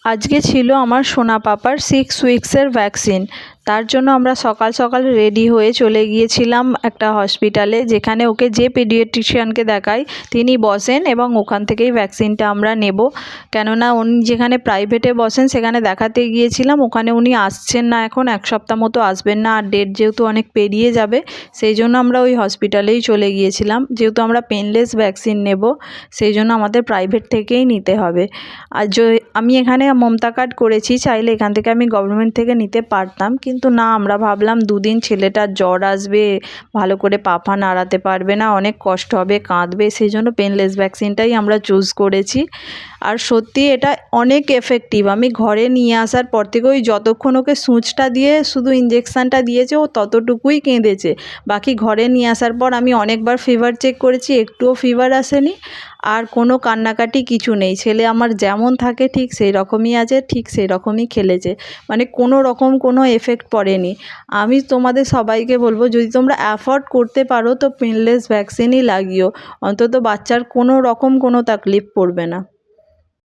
আজকে ছিল আমার সোনা পাপার 6 উইক্সের ভ্যাকসিন। তার জন্য আমরা সকাল সকাল রেডি হয়ে চলে গিয়েছিলাম একটা হসপিটালে, যেখানে ওকে যে পেডিয়াট্রিশিয়ানকে দেখাই তিনি বসেন এবং ওখান থেকেই ভ্যাকসিনটা আমরা নেব। কেননা উনি যেখানে প্রাইভেটে বসেন সেখানে দেখাতে গিয়েছিলাম, ওখানে উনি আসছেন না, এখন 1 সপ্তাহ মতো আসবেন না, আর ডেট যেহেতু অনেক পেরিয়ে যাবে সেই জন্য আমরা ওই হসপিটালেই চলে গিয়েছিলাম। যেহেতু আমরা পেনলেস ভ্যাকসিন নেব সেই জন্য আমাদের প্রাইভেট থেকেই নিতে হবে। আর আমি এখানে মমতা কার্ড করেছি, চাইলে এখান থেকে আমি গভর্নমেন্ট থেকে নিতে পারতাম, কিন্তু না, আমরা ভাবলাম দুদিন ছেলেটার জ্বর আসবে, ভালো করে পা নাড়াতে পারবে না, অনেক কষ্ট হবে, কাঁদবে, সেই জন্য পেনলেস ভ্যাকসিনটাই আমরা চুজ করেছি। আর সত্যি এটা অনেক এফেক্টিভ। আমি ঘরে নিয়ে আসার পর থেকে ওই যতক্ষণ ওকে সূঁচটা দিয়ে শুধু ইঞ্জেকশানটা দিয়েছে ও ততটুকুই কেঁদেছে। বাকি ঘরে নিয়ে আসার পর আমি অনেকবার ফিভার চেক করেছি, একটুও ফিভার আসেনি, আর কোনো কান্নাকাটি কিছু নেই। ছেলে আমার যেমন থাকে ঠিক সেই রকমই আছে, ঠিক সেই রকমই খেলেছে, মানে কোনো রকম কোনো এফেক্ট পড়েনি। আমি তোমাদের সবাইকে বলবো, যদি তোমরা অ্যাফোর্ড করতে পারো তো পেনলেস ভ্যাকসিনই লাগিও, অন্তত বাচ্চার কোনো রকম কোনো তাকলিফ পড়বে না।